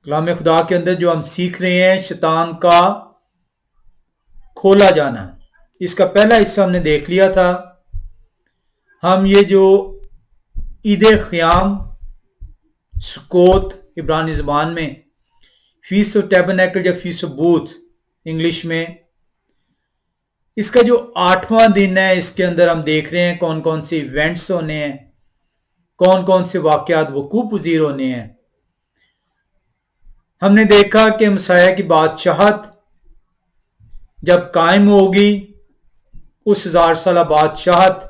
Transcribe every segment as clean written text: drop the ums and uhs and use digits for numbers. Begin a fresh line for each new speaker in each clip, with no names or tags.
کلام خدا کے اندر جو ہم سیکھ رہے ہیں شیطان کا کھولا جانا، اس کا پہلا حصہ ہم نے دیکھ لیا تھا. ہم یہ جو عید خیام، سکوت عبرانی زبان میں، فیسٹ آف ٹیبرنیکل یا فیسٹ آف بوتھ انگلش میں، اس کا جو 8واں دن ہے، اس کے اندر ہم دیکھ رہے ہیں کون کون سے ایونٹس ہونے ہیں، کون کون سے واقعات وقوع پذیر ہونے ہیں. ہم نے دیکھا کہ مسیح کی بادشاہت جب قائم ہوگی، اس 1000 سالہ بادشاہت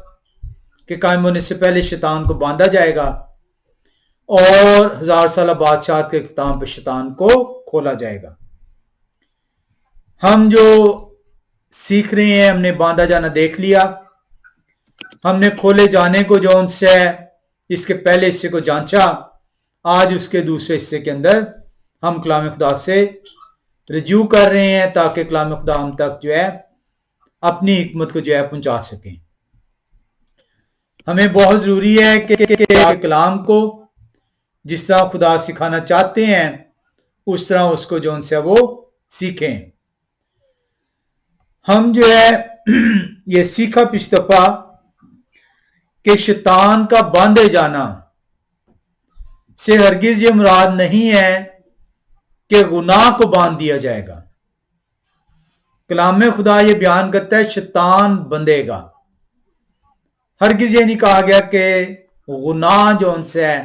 کے قائم ہونے سے پہلے شیطان کو باندھا جائے گا، اور 1000 سالہ بادشاہت کے اختتام پہ شیطان کو کھولا جائے گا. ہم جو سیکھ رہے ہیں، ہم نے باندھا جانا دیکھ لیا، ہم نے کھولے جانے کو جو ان سے اس کے پہلے حصے کو جانچا. آج اس کے دوسرے حصے کے اندر ہم کلام خدا سے رجوع کر رہے ہیں تاکہ کلام خدا ہم تک جو ہے اپنی حکمت کو جو ہے پہنچا سکیں. ہمیں بہت ضروری ہے کہ کلام کو جس طرح خدا سکھانا چاہتے ہیں اس طرح اس کو جو ان سے وہ سیکھیں. ہم جو ہے یہ سیکھا پچھلی دفعہ کہ شیطان کا باندھے جانا سے ہرگز یہ مراد نہیں ہے کہ گناہ کو باندھ دیا جائے گا. کلام خدا یہ بیان کرتا ہے شیطان بندھے گا. ہرگز یہ نہیں کہا گیا کہ گناہ جو ان سے ہے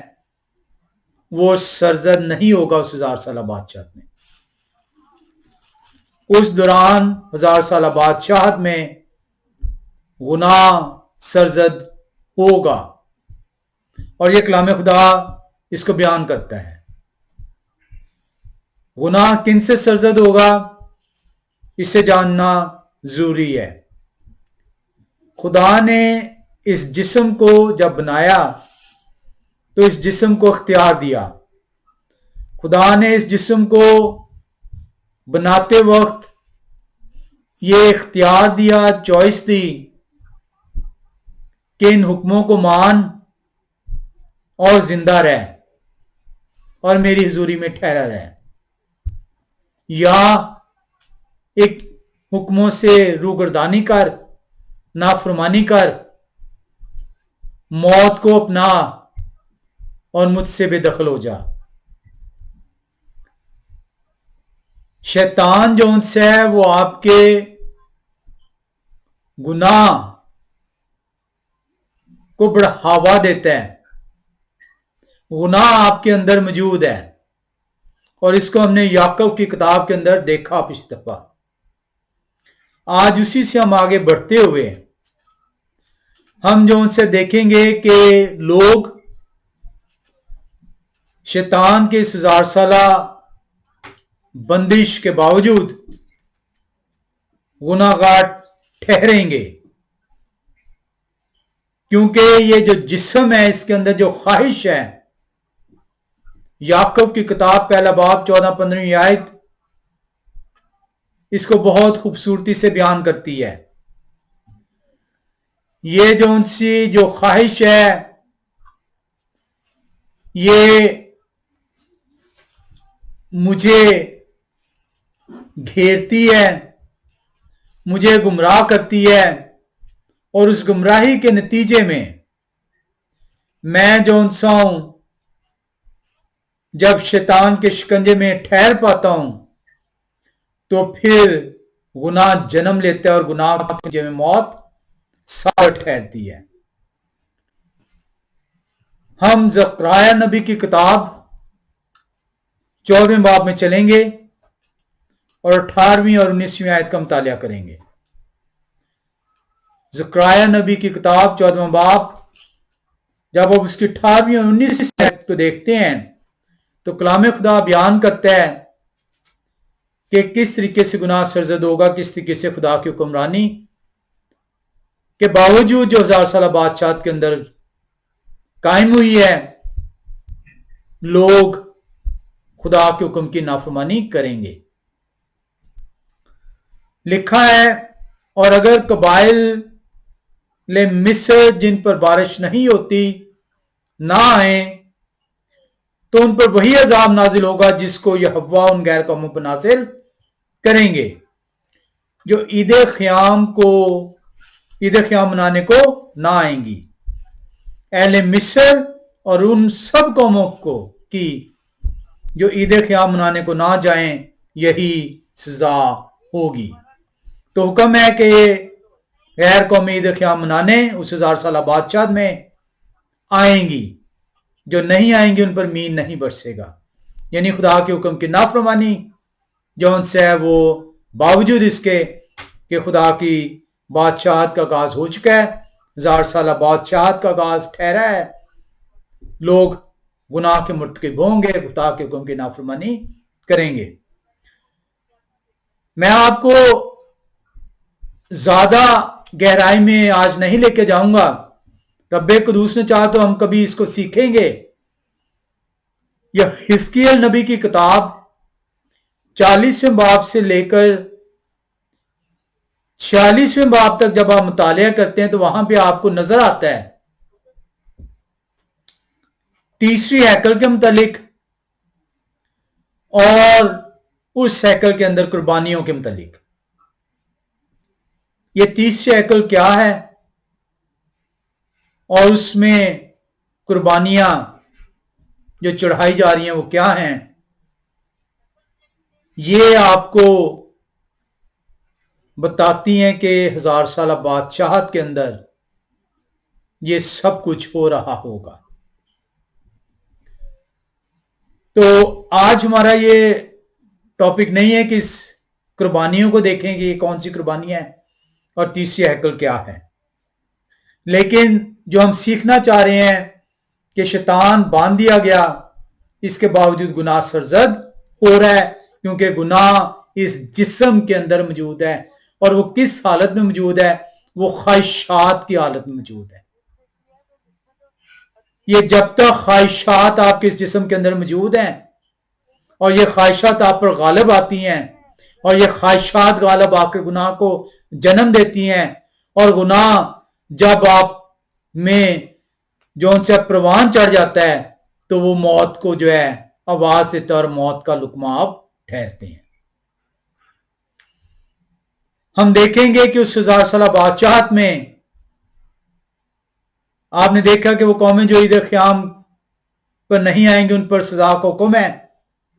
وہ سرزد نہیں ہوگا اس 1000 سالہ بادشاہت میں. اس دوران 1000 سالہ بادشاہت میں گناہ سرزد ہوگا، اور یہ کلام خدا اس کو بیان کرتا ہے. گناہ کن سے سرزد ہوگا، اسے جاننا ضروری ہے. خدا نے اس جسم کو جب بنایا تو اس جسم کو اختیار دیا. خدا نے اس جسم کو بناتے وقت یہ اختیار دیا، چوائس دی کہ ان حکموں کو مان اور زندہ رہ اور میری حضوری میں ٹھہرا رہ، یا ایک حکموں سے روگردانی کر، نافرمانی کر، موت کو اپنا اور مجھ سے بے دخل ہو جا. شیطان جو ان سے ہے وہ آپ کے گناہ کو بڑھاوا دیتا ہے. گناہ آپ کے اندر موجود ہے، اور اس کو ہم نے یعقوب کی کتاب کے اندر دیکھا پچھلی دفعہ. آج اسی سے ہم آگے بڑھتے ہوئے ہم جو ان سے دیکھیں گے کہ لوگ شیطان کے اس 1000 سالہ بندش کے باوجود گناہ گار ٹھہریں گے، کیونکہ یہ جو جسم ہے اس کے اندر جو خواہش ہے، یعقوب کی کتاب پہلا باب 14-15 آیت اس کو بہت خوبصورتی سے بیان کرتی ہے. یہ جو ان سی جو خواہش ہے یہ مجھے گھیرتی ہے، مجھے گمراہ کرتی ہے، اور اس گمراہی کے نتیجے میں جو انسا ہوں جب شیطان کے شکنجے میں ٹھہر پاتا ہوں تو پھر گناہ جنم لیتا ہے، اور گناہ کے شکنجے میں موت سار ٹھہرتی ہے. ہم زکریا نبی کی کتاب 14ویں باب میں چلیں گے اور 18ویں اور 19ویں آیت کا مطالعہ کریں گے. زکریا نبی کی کتاب 14واں باب جب آپ اس کی 18ویں اور 19ویں آیت کو دیکھتے ہیں تو کلام خدا بیان کرتا ہے کہ کس طریقے سے گناہ سرزد ہوگا، کس طریقے سے خدا کی حکمرانی کے باوجود جو 1000 سالہ بادشاہت کے اندر قائم ہوئی ہے، لوگ خدا کے حکم کی نافرمانی کریں گے. لکھا ہے، اور اگر قبائل مصر جن پر بارش نہیں ہوتی نہ آئیں تو ان پر وہی عذاب نازل ہوگا جس کو یہ ہوا ان غیر قوموں پر نازل کریں گے جو عید خیام منانے کو نہ آئیں گی. اہل مصر اور ان سب قوموں کو کی جو عید خیام منانے کو نہ جائیں یہی سزا ہوگی. تو حکم ہے کہ غیر قومی عید خیام منانے اس 1000 سالہ بادشاہت میں آئیں گی. جو نہیں آئیں گی ان پر مین نہیں برسے گا. یعنی خدا کے حکم کی نافرمانی جو ان سے ہے وہ باوجود اس کے کہ خدا کی بادشاہت کا آغاز ہو چکا ہے, 1000 سالہ بادشاہت کا آغاز ٹھہرا ہے, لوگ گناہ کے مرتکب ہوں گے, خدا کے حکم کی نافرمانی کریں گے. میں آپ کو زیادہ گہرائی میں آج نہیں لے کے جاؤں گا. رب قدوس نے چاہا تو ہم کبھی اس کو سیکھیں گے. یہ حزقیل نبی کی کتاب 40ویں باب سے لے کر 46ویں باب تک جب آپ مطالعہ کرتے ہیں تو وہاں پہ آپ کو نظر آتا ہے تیسری ہیکل کے متعلق اور اس ہیکل کے اندر قربانیوں کے متعلق. یہ تیسری ہیکل کیا ہے اور اس میں قربانیاں جو چڑھائی جا رہی ہیں وہ کیا ہیں, یہ آپ کو بتاتی ہیں کہ 1000 سالہ بادشاہت کے اندر یہ سب کچھ ہو رہا ہوگا. تو آج ہمارا یہ ٹاپک نہیں ہے کہ اس قربانیوں کو دیکھیں کہ یہ کون سی قربانیاں ہیں اور تیسری ہیکل کیا ہے, لیکن جو ہم سیکھنا چاہ رہے ہیں کہ شیطان باندھ دیا گیا, اس کے باوجود گناہ سرزد ہو رہا ہے کیونکہ گناہ اس جسم کے اندر موجود ہے. اور وہ کس حالت میں موجود ہے؟ وہ خواہشات کی حالت میں موجود ہے. یہ جب تک خواہشات آپ کے اس جسم کے اندر موجود ہیں اور یہ خواہشات آپ پر غالب آتی ہیں اور یہ خواہشات غالب آ کے گناہ کو جنم دیتی ہیں, اور گناہ جب آپ میں جو ان سے پروان چڑھ جاتا ہے تو وہ موت کو جو ہے آواز دیتا ہے اور موت کا لقمہ آپ ٹھہرتے ہیں. ہم دیکھیں گے کہ اس 1000 سالہ بادشاہت میں آپ نے دیکھا کہ وہ قومیں جو عید خیام پر نہیں آئیں گے ان پر سزا کا حکم ہے,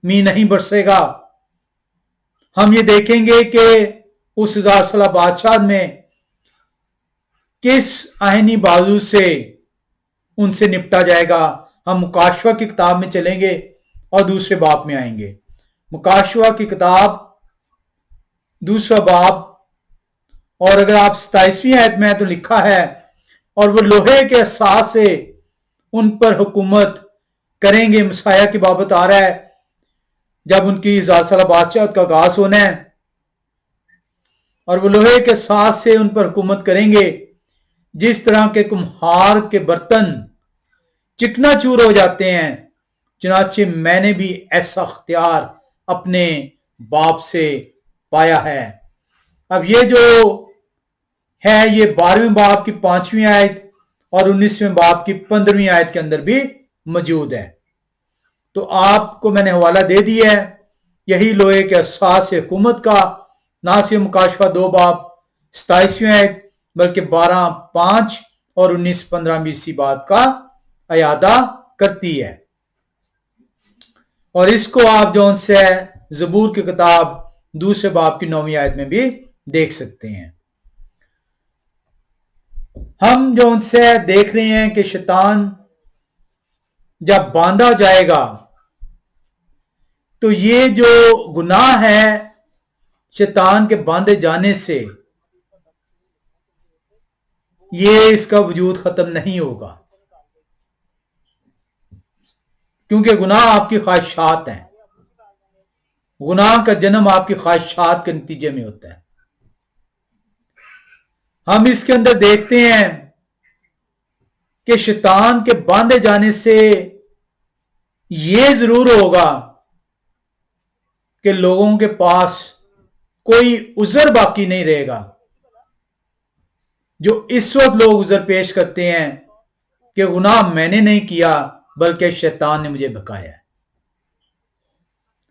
می نہیں برسے گا. ہم یہ دیکھیں گے کہ اس 1000 سالہ بادشاہت میں کس آئینی بازو سے ان سے نپٹا جائے گا. ہم مکاشفہ کی کتاب میں چلیں گے اور دوسرے باب میں آئیں گے. مکاشفہ کی کتاب دوسرا باب, اور اگر آپ 27ویں آیت میں تو لکھا ہے اور وہ لوہے کے اساس سے ان پر حکومت کریں گے. مسیح کی بابت آ رہا ہے جب ان کی 1000 سالہ بادشاہت کا آغاز ہونا ہے, اور وہ لوہے کے اساس سے ان پر حکومت کریں گے جس طرح کے کمہار کے برتن چکنا چور ہو جاتے ہیں, چنانچہ میں نے بھی ایسا اختیار اپنے باپ سے پایا ہے. اب یہ جو ہے یہ 12ویں باب کی 5ویں آیت اور 19ویں باب کی 15ویں آیت کے اندر بھی موجود ہے. تو آپ کو میں نے حوالہ دے دیا ہے یہی لوہے کے اساس سے حکومت کا, نہ صرف مکاشفہ 2 باب 27ویں آیت بلکہ 12:5 اور 19:15 بھی اسی بات کا اعادہ کرتی ہے. اور اس کو آپ جو ان سے زبور کی کتاب دوسرے باب کی 9ویں آیت میں بھی دیکھ سکتے ہیں. ہم جو ان سے دیکھ رہے ہیں کہ شیطان جب باندھا جائے گا تو یہ جو گناہ ہے شیطان کے باندھے جانے سے یہ اس کا وجود ختم نہیں ہوگا, کیونکہ گناہ آپ کی خواہشات ہیں. گناہ کا جنم آپ کی خواہشات کے نتیجے میں ہوتا ہے. ہم اس کے اندر دیکھتے ہیں کہ شیطان کے باندھے جانے سے یہ ضرور ہوگا کہ لوگوں کے پاس کوئی عذر باقی نہیں رہے گا. جو اس وقت لوگ عذر پیش کرتے ہیں کہ گناہ میں نے نہیں کیا بلکہ شیطان نے مجھے بھکایا ہے.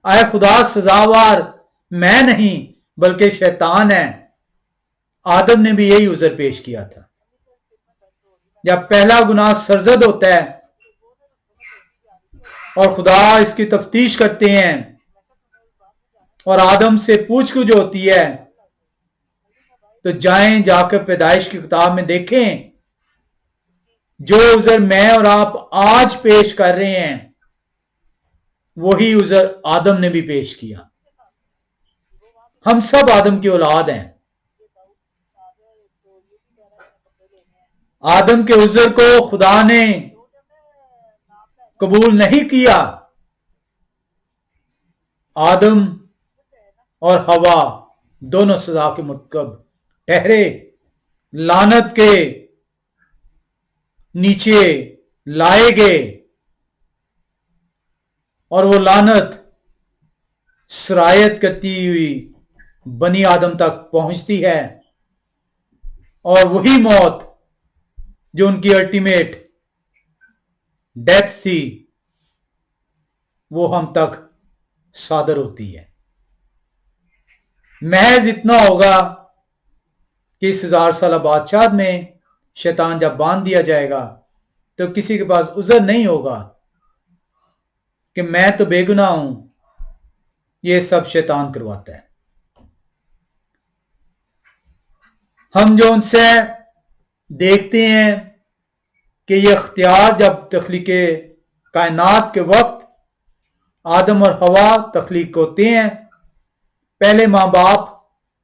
آئے خدا سزاوار میں نہیں بلکہ شیطان ہے. آدم نے بھی یہی عذر پیش کیا تھا. جب پہلا گناہ سرزد ہوتا ہے اور خدا اس کی تفتیش کرتے ہیں اور آدم سے پوچھ گچھ ہوتی ہے تو جائیں جا کر پیدائش کی کتاب میں دیکھیں جو عذر میں اور آپ آج پیش کر رہے ہیں وہی عذر آدم نے بھی پیش کیا. ہم سب آدم کی اولاد ہیں. آدم کے عذر کو خدا نے قبول نہیں کیا. آدم اور حوا دونوں سزا کے مرتکب ٹھہرے, لعنت کے نیچے لائے گئے اور وہ لعنت سرایت کرتی ہوئی بنی آدم تک پہنچتی ہے اور وہی موت جو ان کی الٹیمیٹ ڈیتھ تھی وہ ہم تک صادر ہوتی ہے. محض اتنا ہوگا کہ اس 1000 سالہ بادشاہت میں شیطان جب باندھ دیا جائے گا تو کسی کے پاس عذر نہیں ہوگا کہ میں تو بے گناہ ہوں, یہ سب شیطان کرواتا ہے. ہم جو ان سے دیکھتے ہیں کہ یہ اختیار جب تخلیق کائنات کے وقت آدم اور حوا تخلیق ہوتے ہیں, پہلے ماں باپ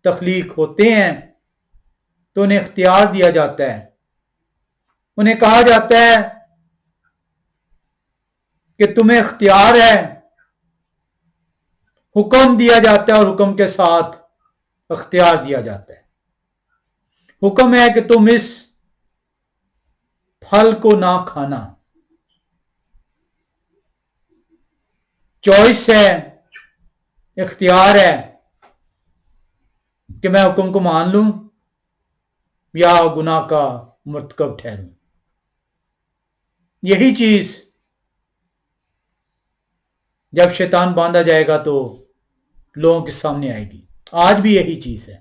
تخلیق ہوتے ہیں تو انہیں اختیار دیا جاتا ہے. انہیں کہا جاتا ہے کہ تمہیں اختیار ہے, حکم دیا جاتا ہے اور حکم کے ساتھ اختیار دیا جاتا ہے. حکم ہے کہ تم اس پھل کو نہ کھانا. چوائس ہے, اختیار ہے کہ میں حکم کو مان لوں یا گناہ کا مرتکب ٹھہروں. یہی چیز جب شیطان باندھا جائے گا تو لوگوں کے سامنے آئے گی. آج بھی یہی چیز ہے.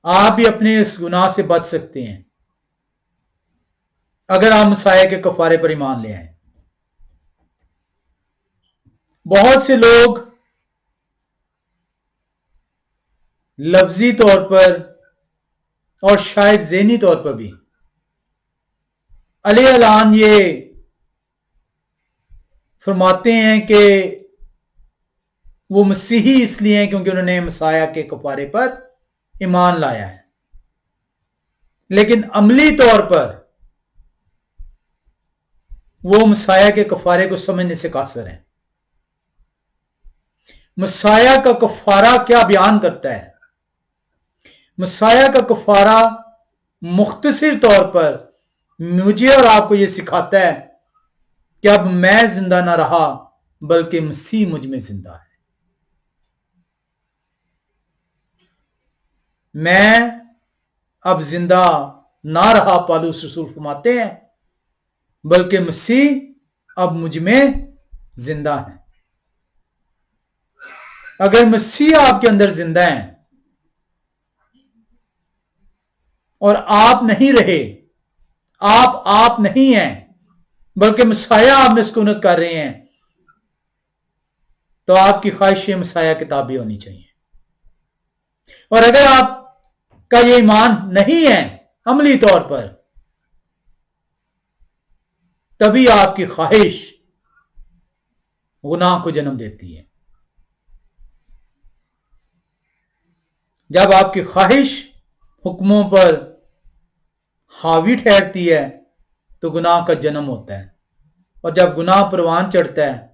آپ بھی اپنے اس گناہ سے بچ سکتے ہیں اگر آپ مسیح کے کفارے پر ایمان لے آئیں. بہت سے لوگ لفظی طور پر اور شاید ذہنی طور پر بھی علی اعلان یہ فرماتے ہیں کہ وہ مسیحی اس لیے ہیں کیونکہ انہوں نے مسیح کے کفارے پر ایمان لایا ہے, لیکن عملی طور پر وہ مسیح کے کفارے کو سمجھنے سے قاصر ہیں. مسیح کا کفارہ کیا بیان کرتا ہے؟ مسیح کا کفارہ مختصر طور پر مجھے اور آپ کو یہ سکھاتا ہے کہ اب میں زندہ نہ رہا بلکہ مسیح مجھ میں زندہ ہے. میں اب زندہ نہ رہا, پالوس رسول فرماتے ہیں, بلکہ مسیح اب مجھ میں زندہ ہے. اگر مسیح آپ کے اندر زندہ ہیں اور آپ نہیں رہے, آپ نہیں ہیں بلکہ مسیح آپ میں سکونت کر رہے ہیں, تو آپ کی خواہشیں مسیح کے تابع ہونی چاہیے. اور اگر آپ کا یہ ایمان نہیں ہے عملی طور پر, تبھی آپ کی خواہش گناہ کو جنم دیتی ہے. جب آپ کی خواہش حکموں پر حاوی ٹھہرتی ہے تو گناہ کا جنم ہوتا ہے, اور جب گناہ پروان چڑھتا ہے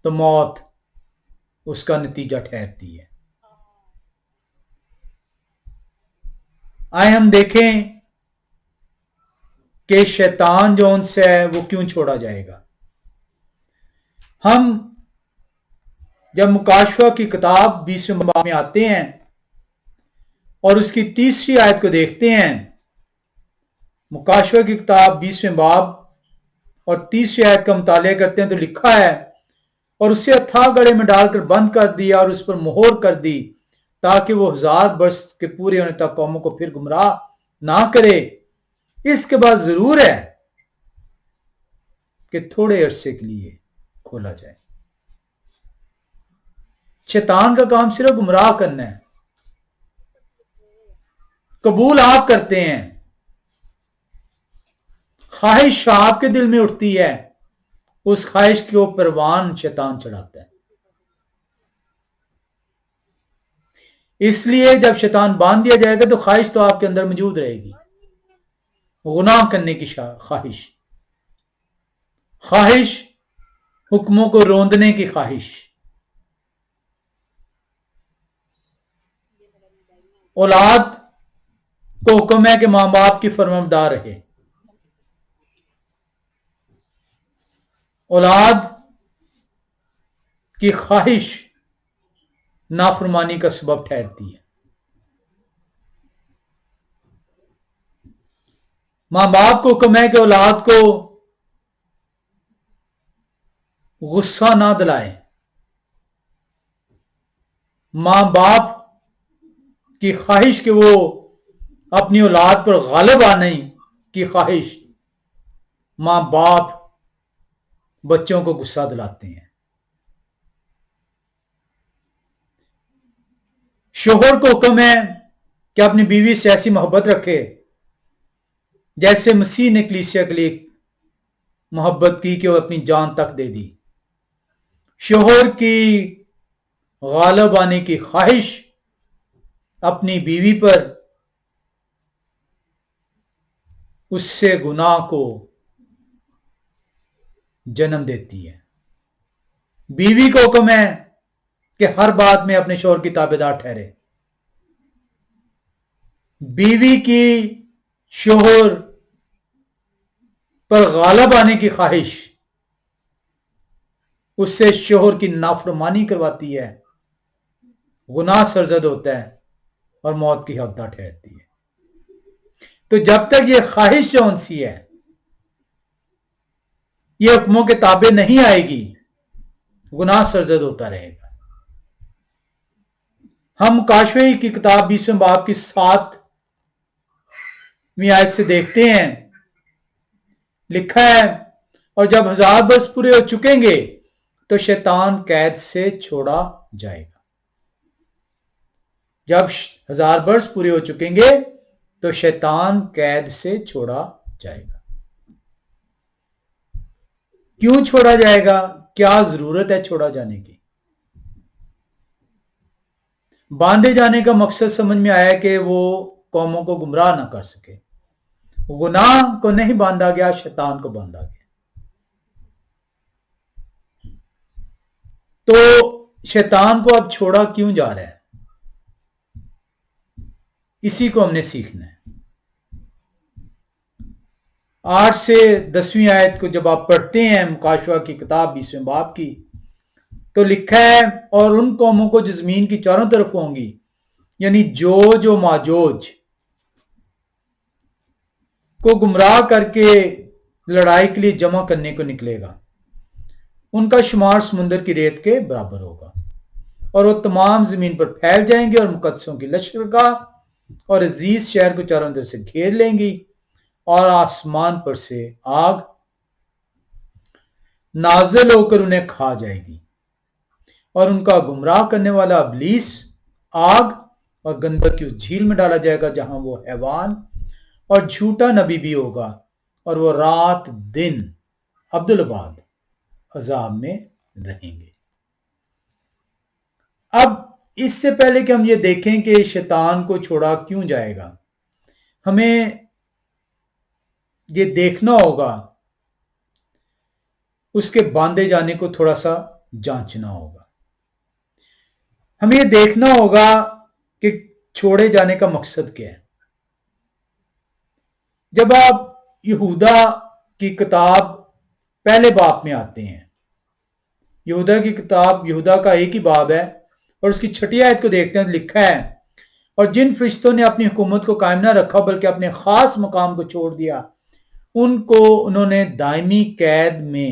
تو موت اس کا نتیجہ ٹھہرتی ہے. آئے ہم دیکھیں کہ شیطان جو ان سے ہے وہ کیوں چھوڑا جائے گا. ہم جب مکاشفہ کی کتاب 20ویں باب میں آتے ہیں اور اس کی 3 آیت کو دیکھتے ہیں, مکاشفہ کی کتاب 20ویں باب اور 30 آیت کا مطالعہ کرتے ہیں تو لکھا ہے اور اسے اتھاہ گڑھے میں ڈال کر بند کر دیا اور اس پر مہر کر دی تاکہ وہ 1000 برس کے پورے ہونے تک قوموں کو پھر گمراہ نہ کرے۔ اس کے بعد ضرور ہے کہ تھوڑے عرصے کے لیے کھولا جائے۔ شیطان کا کام صرف گمراہ کرنا ہے۔ قبول آپ کرتے ہیں، خواہش آپ کے دل میں اٹھتی ہے، اس خواہش کو پروان شیطان چڑھاتا ہے۔ اس لیے جب شیطان باندھ دیا جائے گا تو خواہش تو آپ کے اندر موجود رہے گی، گناہ کرنے کی خواہش، حکموں کو روندنے کی خواہش۔ اولاد کو حکم ہے کہ ماں باپ کی فرمانبردار رہے۔ اولاد کی خواہش نافرمانی کا سبب ٹھہرتی ہے۔ ماں باپ کو حکم ہے کہ اولاد کو غصہ نہ دلائے۔ ماں باپ کی خواہش کہ وہ اپنی اولاد پر غالب آنے کی خواہش، ماں باپ بچوں کو غصہ دلاتے ہیں۔ شوہر کو حکم ہے کہ اپنی بیوی سے ایسی محبت رکھے جیسے مسیح نے کلیسیا کے لیے محبت کی کہ وہ اپنی جان تک دے دی۔ شوہر کی غالب آنے کی خواہش اپنی بیوی پر اس سے گناہ کو جنم دیتی ہے۔ بیوی کو حکم ہے کہ ہر بات میں اپنے شوہر کی تابعدار ٹھہرے۔ بیوی کی شوہر پر غالب آنے کی خواہش اس سے شوہر کی نافرمانی کرواتی ہے، گناہ سرزد ہوتا ہے اور موت کی حقدار ٹھہرتی ہے۔ تو جب تک یہ خواہش جون سی ہے یہ حکموں کے تابع نہیں آئے گی، گناہ سرزد ہوتا رہے گا۔ ہم کاشوئی کی کتاب 20ویں باب کی 7ویں آیت سے دیکھتے ہیں، لکھا ہے اور جب 1000 برس پورے ہو چکیں گے تو شیطان قید سے چھوڑا جائے گا۔ جب 1000 برس پورے ہو چکیں گے تو شیطان قید سے چھوڑا جائے گا۔ کیوں چھوڑا جائے گا؟ کیا ضرورت ہے چھوڑا جانے کی؟ باندھے جانے کا مقصد سمجھ میں آیا کہ وہ قوموں کو گمراہ نہ کر سکے۔ گناہ کو نہیں باندھا گیا، شیطان کو باندھا گیا۔ تو شیطان کو اب چھوڑا کیوں جا رہا ہے؟ اسی کو ہم نے سیکھنا ہے۔ 8 سے 10ویں آیت کو جب آپ پڑھتے ہیں مکاشوہ کی کتاب 20ویں باب کی، تو لکھا ہے اور ان قوموں کو جو زمین کی چاروں طرف ہوں گی، یعنی جو ماجوج کو گمراہ کر کے لڑائی کے لیے جمع کرنے کو نکلے گا، ان کا شمار سمندر کی ریت کے برابر ہوگا، اور وہ تمام زمین پر پھیل جائیں گے اور مقدسوں کی لشکر کا اور عزیز شہر کو چاروں طرف سے گھیر لیں گی، اور آسمان پر سے آگ نازل ہو کر انہیں کھا جائے گی، اور ان کا گمراہ کرنے والا ابلیس آگ اور گندک کی اس جھیل میں ڈالا جائے گا جہاں وہ حیوان اور جھوٹا نبی بھی ہوگا، اور وہ رات دن ابدالآباد عذاب میں رہیں گے۔ اب اس سے پہلے کہ ہم یہ دیکھیں کہ شیطان کو چھوڑا کیوں جائے گا، ہمیں یہ دیکھنا ہوگا، اس کے باندھے جانے کو تھوڑا سا جانچنا ہوگا۔ ہمیں یہ دیکھنا ہوگا کہ چھوڑے جانے کا مقصد کیا ہے۔ جب آپ یہودا کی کتاب پہلے باب میں آتے ہیں، یہودا کی کتاب، یہودا کا ایک ہی باب ہے، اور اس کی 6 آیت کو دیکھتے ہیں، لکھا ہے اور جن فرشتوں نے اپنی حکومت کو قائم نہ رکھا بلکہ اپنے خاص مقام کو چھوڑ دیا، ان کو انہوں نے دائمی قید میں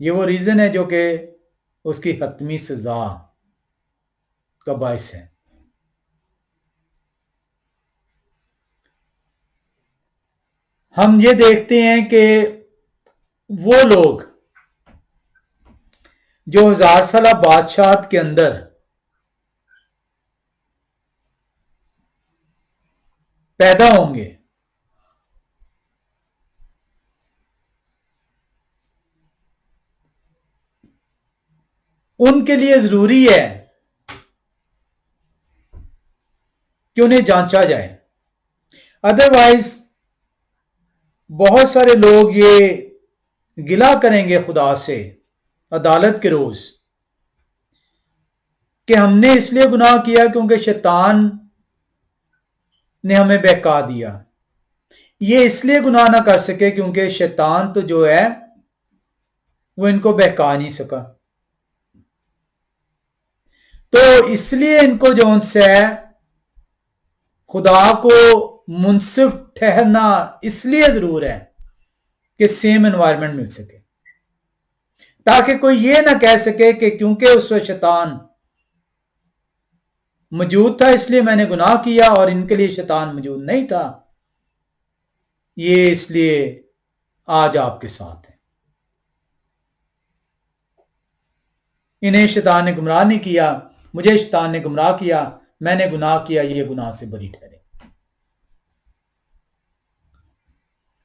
یہ وہ ریزن ہے جو کہ اس کی حتمی سزا کا باعث ہے۔ ہم یہ دیکھتے ہیں کہ وہ لوگ جو 1000 سالہ بادشاہت کے اندر پیدا ہوں گے، ان کے لیے ضروری ہے کہ انہیں جانچا جائے۔ ادروائز بہت سارے لوگ یہ گلہ کریں گے خدا سے عدالت کے روز کہ ہم نے اس لیے گناہ کیا کیونکہ شیطان نے ہمیں بہکا دیا۔ یہ اس لیے گناہ نہ کر سکے کیونکہ شیطان تو جو ہے وہ ان کو بہکا نہیں سکا، تو اس لیے ان کو جو ان سے خدا کو منصف ٹھہرنا اس لیے ضرور ہے کہ سیم انوائرمنٹ مل سکے، تاکہ کوئی یہ نہ کہہ سکے کہ کیونکہ اس وقت شیطان موجود تھا اس لیے میں نے گناہ کیا اور ان کے لیے شیطان موجود نہیں تھا، یہ اس لیے آج آپ کے ساتھ ہے۔ انہیں شیطان نے گمراہ نہیں کیا، مجھے شیطان نے گمراہ کیا، میں نے گناہ کیا، یہ گناہ سے بری ٹھہرے۔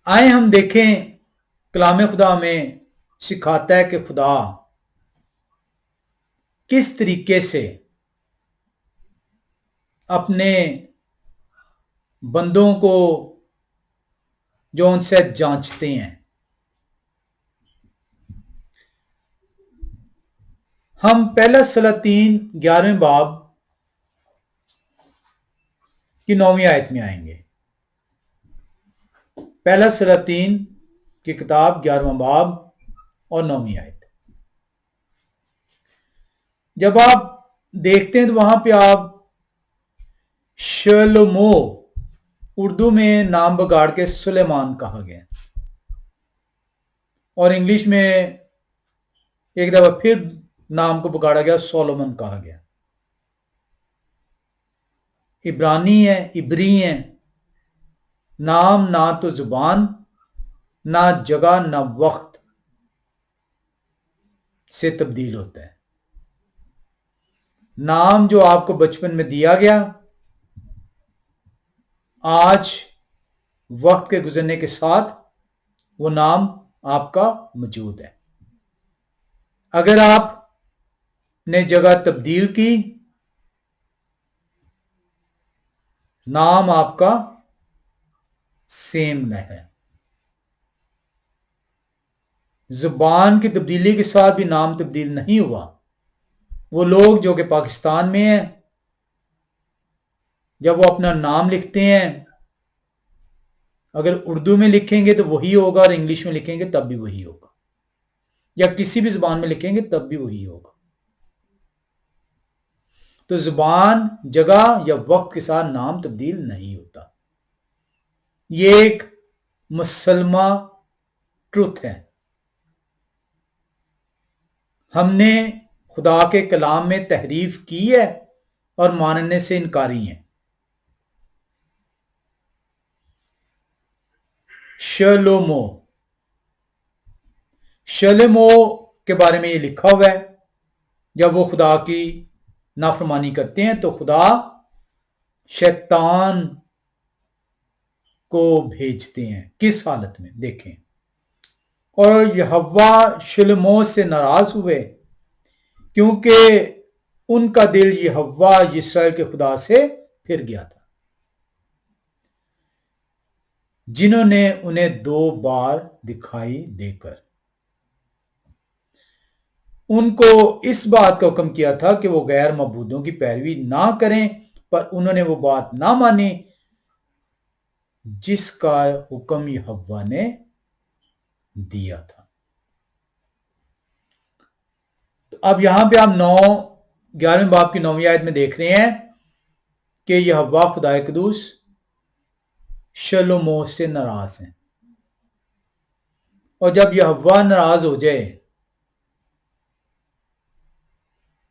آئے ہم دیکھیں کلام خدا میں سکھاتا ہے کہ خدا کس طریقے سے اپنے بندوں کو جو ان سے جانچتے ہیں۔ ہم پہلا سلاطین 11ویں باب کی 9ویں آیت میں آئیں گے۔ پہلا سلاطین کی کتاب 11واں باب اور 9ویں آیت۔ جب آپ دیکھتے ہیں تو وہاں پہ آپ شلومو، اردو میں نام بگاڑ کے سلیمان کہا گیا، اور انگلش میں ایک دفعہ پھر نام کو بگاڑا گیا، سولومن کہا گیا۔ عبرانی ہے، عبری ہیں، نام نہ تو زبان، نہ جگہ، نہ وقت سے تبدیل ہوتا ہے۔ نام جو آپ کو بچپن میں دیا گیا، آج وقت کے گزرنے کے ساتھ وہ نام آپ کا موجود ہے۔ اگر آپ نے جگہ تبدیل کی، نام آپ کا سیم ہے۔ زبان کی تبدیلی کے ساتھ بھی نام تبدیل نہیں ہوا۔ وہ لوگ جو کہ پاکستان میں ہیں، جب وہ اپنا نام لکھتے ہیں، اگر اردو میں لکھیں گے تو وہی ہوگا، اور انگلش میں لکھیں گے تب بھی وہی ہوگا، یا کسی بھی زبان میں لکھیں گے تب بھی وہی ہوگا۔ تو زبان، جگہ یا وقت کے ساتھ نام تبدیل نہیں ہوتا۔ یہ ایک مسلمہ ٹروتھ ہے۔ ہم نے خدا کے کلام میں تحریف کی ہے اور ماننے سے انکاری ہیں۔ شلومو کے بارے میں یہ لکھا ہوا ہے، جب وہ خدا کی نافرمانی کرتے ہیں تو خدا شیطان کو بھیجتے ہیں۔ کس حالت میں؟ دیکھیں، اور یہوہ شلومو سے ناراض ہوئے کیونکہ ان کا دل یہوہ اسرائیل کے خدا سے پھر گیا تھا، جنہوں نے انہیں 2 بار دکھائی دے کر ان کو اس بات کا حکم کیا تھا کہ وہ غیر معبودوں کی پیروی نہ کریں، پر انہوں نے وہ بات نہ مانی جس کا حکم یہوہ نے دیا تھا۔ تو اب یہاں پہ آپ 11ویں باب کی 9ویں آیت میں دیکھ رہے ہیں کہ یہوہ خدا قدوس شلومو سے ناراض ہیں، اور جب یہوہ ناراض ہو جائے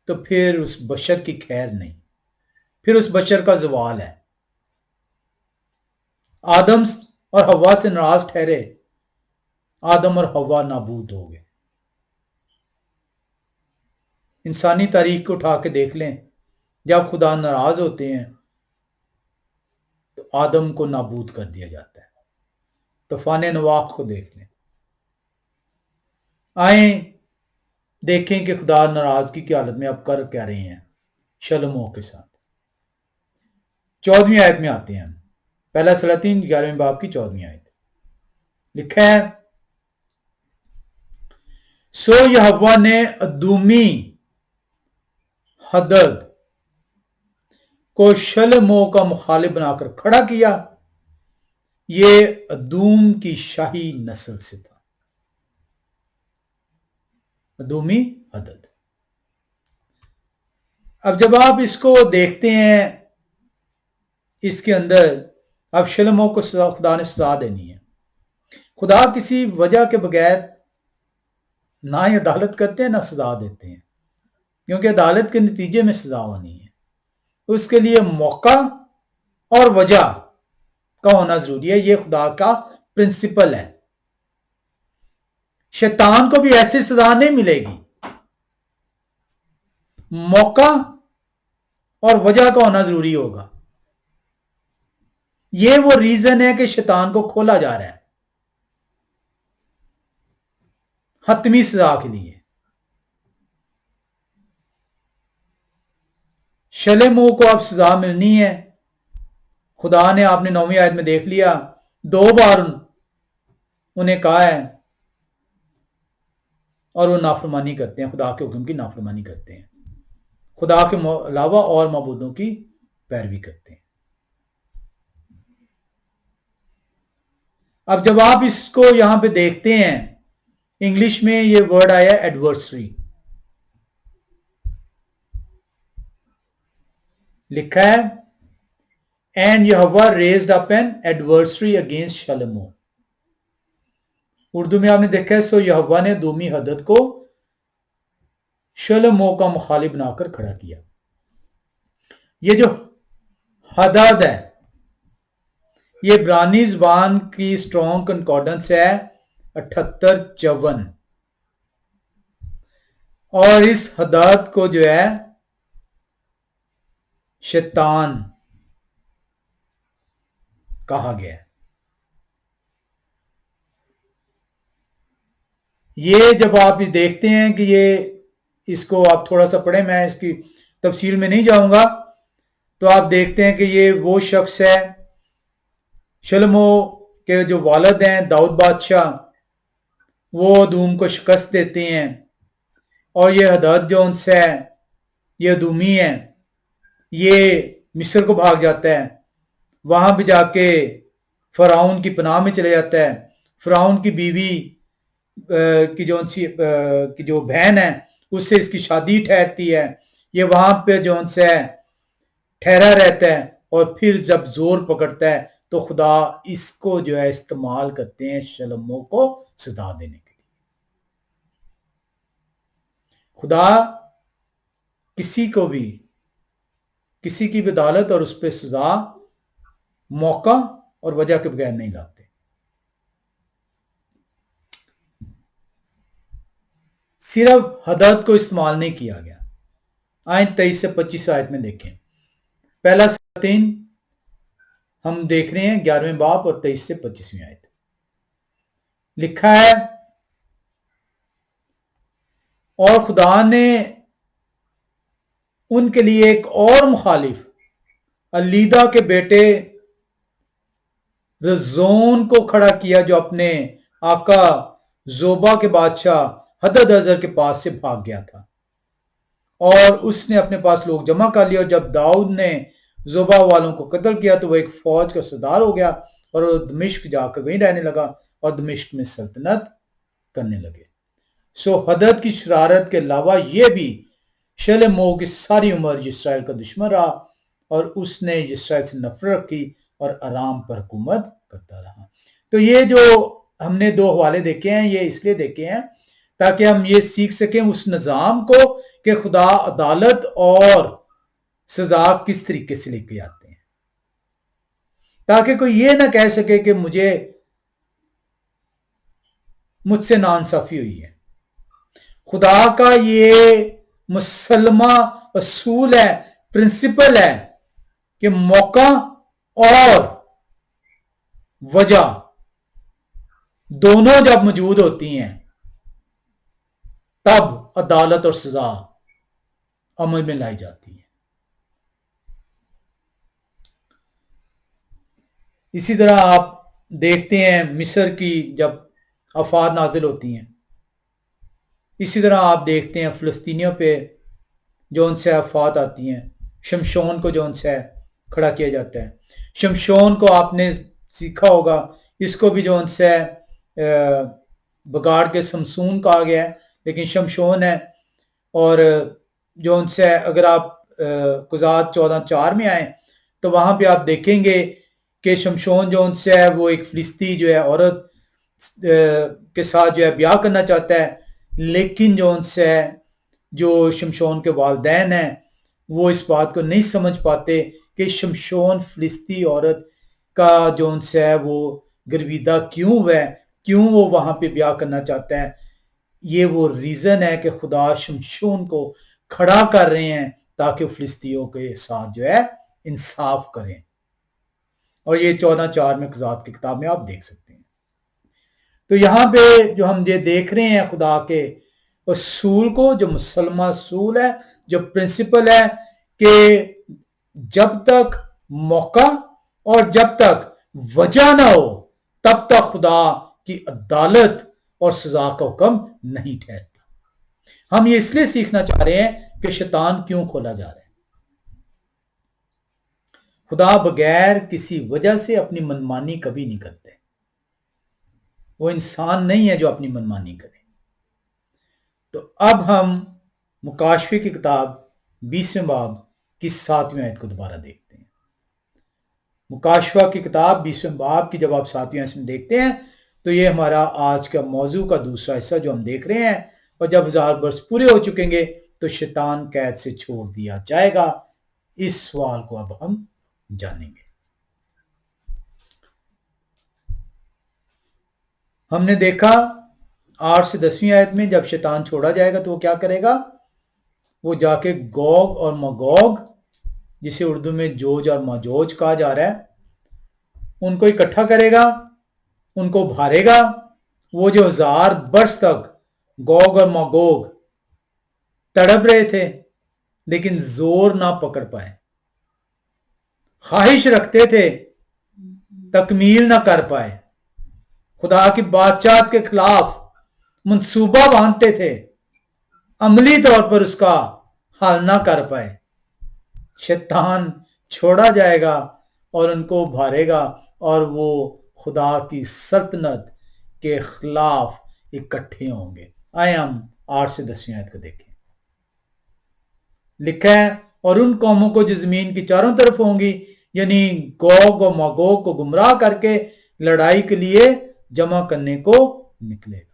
تو پھر اس بشر کی خیر نہیں، پھر اس بشر کا زوال ہے. آدم اور حوا سے ناراض ٹھہرے، آدم اور حوا نابود ہو گئے. انسانی تاریخ کو اٹھا کے دیکھ لیں، جب خدا ناراض ہوتے ہیں تو آدم کو نابود کر دیا جاتا ہے. طوفان نواح کو دیکھ لیں. آئیں دیکھیں کہ خدا ناراضگی کی حالت میں اب کر کیا رہے ہیں شلمو کے ساتھ. 14ویں آیت میں آتے ہیں ہم. پہلا سلاطین 11ویں باب کی 14ویں آیت. لکھا ہے، سو یہوہ نے ادومی حدد کو شلمو کا مخالف بنا کر کھڑا کیا. یہ ادوم کی شاہی نسل سے تھا. ادومی حدد. اب جب آپ اس کو دیکھتے ہیں، اس کے اندر اب شلمو کو خدا نے سزا دینی ہے. خدا کسی وجہ کے بغیر نہ ہی عدالت کرتے ہیں نہ سزا دیتے ہیں، کیونکہ عدالت کے نتیجے میں سزا ہونی ہے. اس کے لیے موقع اور وجہ کا ہونا ضروری ہے. یہ خدا کا پرنسپل ہے. شیطان کو بھی ایسی سزا نہیں ملے گی. موقع اور وجہ کا ہونا ضروری ہوگا. یہ وہ ریزن ہے کہ شیطان کو کھولا جا رہا ہے حتمی سزا کے لیے. شلمو کو اب سزا ملنی ہے. خدا نے آپ نے 9ویں آیت میں دیکھ لیا، 2 بار انہیں کہا ہے اور وہ نافرمانی کرتے ہیں، خدا کے حکم کی نافرمانی کرتے ہیں، خدا کے علاوہ اور معبودوں کی پیروی کرتے ہیں. اب جب آپ اس کو یہاں پہ دیکھتے ہیں، انگلش میں یہ ورڈ آیا ایڈورسری. لکھا ہے and Yahweh raised up an adversary against Shlomo. Urdu میں آپ نے دیکھا ہے، سو یہوہ نے دومی حدد کو شلمو کا مخالف بنا کر کھڑا کیا. یہ جو حدد ہے یہ عبرانی زبان کی سٹرونگ کنکارڈنس ہے 7854، اور اس حدد کو جو ہے شیطان کہا گیا ہے. یہ جب آپ دیکھتے ہیں کہ یہ اس کو آپ تھوڑا سا پڑھیں، میں اس کی تفصیل میں نہیں جاؤں گا، تو آپ دیکھتے ہیں کہ یہ وہ شخص ہے، شلمو کے جو والد ہیں داؤد بادشاہ، وہ ادوم کو شکست دیتے ہیں، اور یہ حدد جو ان سے ہے یہ ادومی ہے. یہ مصر کو بھاگ جاتا ہے، وہاں پہ جا کے فرعون کی پناہ میں چلے جاتا ہے. فرعون کی بیوی کی جو بہن ہے اس سے اس کی شادی ٹھہرتی ہے. یہ وہاں پہ جو ان سے ٹھہرا رہتا ہے، اور پھر جب زور پکڑتا ہے تو خدا اس کو جو ہے استعمال کرتے ہیں شلمو کو سزا دینے کے لیے. خدا کسی کو بھی کسی کی عدالت اور اس پہ سزا موقع اور وجہ کے بغیر نہیں لاتے. صرف حدد کو استعمال نہیں کیا گیا. آئیں 23 سے 25 آیت میں دیکھیں. پہلا سلاطین ہم دیکھ رہے ہیں 11ویں باب اور 23 سے 25ویں آیت. لکھا ہے، اور خدا نے ان کے لیے ایک اور مخالف الیدا کے بیٹے رزون کو کھڑا کیا، جو اپنے آقا زوبا کے بادشاہ ہدد کے پاس سے بھاگ گیا تھا، اور اس نے اپنے پاس لوگ جمع کر لیا. اور جب داؤد نے زوبا والوں کو قتل کیا تو وہ ایک فوج کا سردار ہو گیا، اور وہ دمشق جا کر وہیں رہنے لگا اور دمشق میں سلطنت کرنے لگے. سو حدد کی شرارت کے علاوہ یہ بھی شلمو کی ساری عمر اسرائیل کا دشمن رہا، اور اس نے اسرائیل سے نفرت رکھی اور آرام پر حکومت کرتا رہا. تو یہ جو ہم نے 2 حوالے دیکھے ہیں، یہ اس لیے دیکھے ہیں تاکہ ہم یہ سیکھ سکیں اس نظام کو کہ خدا عدالت اور سزا کس طریقے سے لے کے آتے ہیں، تاکہ کوئی یہ نہ کہہ سکے کہ مجھ سے ناانصافی ہوئی ہے۔ خدا کا یہ مسلمہ اصول ہے، پرنسپل ہے کہ موقع اور وجہ دونوں جب موجود ہوتی ہیں تب عدالت اور سزا عمل میں لائی جاتی ہے۔ اسی طرح آپ دیکھتے ہیں مصر کی جب آفات نازل ہوتی ہیں، اسی طرح آپ دیکھتے ہیں فلسطینیوں پہ جو ان سے آفات آتی ہیں، شمشون کو جو ان سے کھڑا کیا جاتا ہے۔ شمشون کو آپ نے سیکھا ہوگا، اس کو بھی جو ان سے بگاڑ کے سمسون کہا گیا ہے، لیکن شمشون ہے۔ اور جو ان سے اگر آپ قضات 14:4 میں آئیں تو وہاں پہ آپ دیکھیں گے کہ شمشون جو ان سے ہے وہ ایک فلسطی جو ہے عورت کے ساتھ جو ہے بیاہ کرنا چاہتا ہے، لیکن جو ان سے جو شمشون کے والدین ہیں وہ اس بات کو نہیں سمجھ پاتے کہ شمشون فلسطی عورت کا جو ان سے ہے وہ گرویدہ کیوں ہے، کیوں وہ وہاں پہ بیاہ کرنا چاہتا ہے۔ یہ وہ ریزن ہے کہ خدا شمشون کو کھڑا کر رہے ہیں تاکہ فلسطینیوں کے ساتھ جو ہے انصاف کریں، اور یہ 14:4 میں قضات کی کتاب میں آپ دیکھ سکتے ہیں۔ تو یہاں پہ جو ہم یہ دیکھ رہے ہیں خدا کے اصول کو، جو مسلمہ اصول ہے، جو پرنسپل ہے کہ جب تک موقع اور جب تک وجہ نہ ہو تب تک خدا کی عدالت اور سزا کا حکم نہیں ٹھہرتا۔ ہم یہ اس لیے سیکھنا چاہ رہے ہیں کہ شیطان کیوں کھولا جا رہا ہے۔ خدا بغیر کسی وجہ سے اپنی منمانی کبھی نہیں کرتے، وہ انسان نہیں ہے جو اپنی منمانی کرے۔ تو اب ہم مکاشفے کی کتاب 20ویں باب کی 7ویں آیت کو دوبارہ دیکھتے ہیں۔ مکاشفہ کی کتاب 20ویں باب کی جب آپ 7ویں آیت میں دیکھتے ہیں تو یہ ہمارا آج کا موضوع کا دوسرا حصہ جو ہم دیکھ رہے ہیں۔ اور جب 1000 برس پورے ہو چکیں گے تو شیطان قید سے چھوڑ دیا جائے گا۔ اس سوال کو اب ہم جانیں گے۔ ہم نے دیکھا 8 سے 10ویں آیت میں جب شیطان چھوڑا جائے گا تو وہ کیا کرے گا؟ وہ جا کے گوگ اور مگوگ، جسے اردو میں جوج اور ماجوج کہا جا رہا ہے، ان کو اکٹھا کرے گا، ان کو بھارے گا۔ وہ جو 1000 برس تک گوگ اور ماگوگ تڑپ رہے تھے لیکن زور نہ پکڑ پائے، خواہش رکھتے تھے تکمیل نہ کر پائے، خدا کی بادشاہت کے خلاف منصوبہ باندھتے تھے، عملی طور پر اس کا حل نہ کر پائے، شیطان چھوڑا جائے گا اور ان کو بھارے گا اور وہ خدا کی سلطنت کے خلاف اکٹھے ہوں گے۔ آئے ہم 8 سے 10ویں آیت کو دیکھیں۔ لکھا ہے، اور ان قوموں کو جو زمین کی چاروں طرف ہوں گی، یعنی گوگ و ماگوگ کو گمراہ کر کے لڑائی کے لیے جمع کرنے کو نکلے گا۔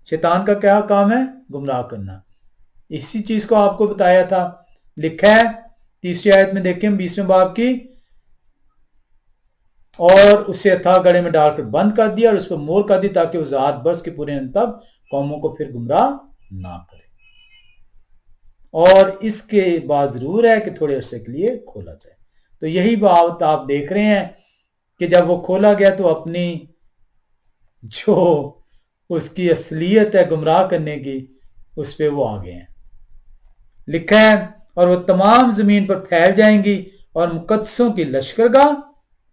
شیطان کا کیا کام ہے؟ گمراہ کرنا۔ اسی چیز کو آپ کو بتایا تھا۔ لکھا ہے 3 آیت میں دیکھیں 20ویں باب کی، اور اسے اتھا گڑھے میں ڈال کر بند کر دیا اور اس پر مور کر دی تاکہ وہ 1000 برس کے پورے ہونے تک قوموں کو پھر گمراہ نہ کرے، اور اس کے بعد ضرور ہے کہ تھوڑے عرصے کے لیے کھولا جائے۔ تو یہی بات آپ دیکھ رہے ہیں کہ جب وہ کھولا گیا تو اپنی جو اس کی اصلیت ہے گمراہ کرنے کی، اس پہ وہ آگے ہیں۔ لکھا ہے، اور وہ تمام زمین پر پھیل جائیں گی، اور مقدسوں کی لشکرگاہ،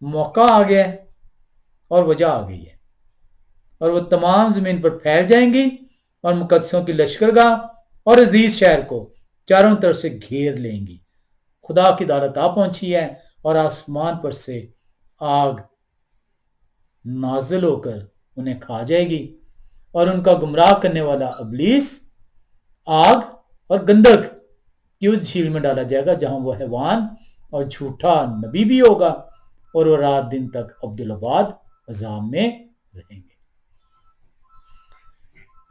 موقع آ گیا ہے اور وجہ آ گئی ہے، اور وہ تمام زمین پر پھیل جائیں گی اور مقدسوں کی لشکرگاہ اور عزیز شہر کو چاروں طرف سے گھیر لیں گی۔ خدا کی عدالت آ پہنچی ہے اور آسمان پر سے آگ نازل ہو کر انہیں کھا جائے گی، اور ان کا گمراہ کرنے والا ابلیس آگ اور گندک کی اس جھیل میں ڈالا جائے گا جہاں وہ حیوان اور جھوٹا نبی بھی ہوگا، اور وہ رات دن تک عبدالآباد عذاب میں رہیں گے۔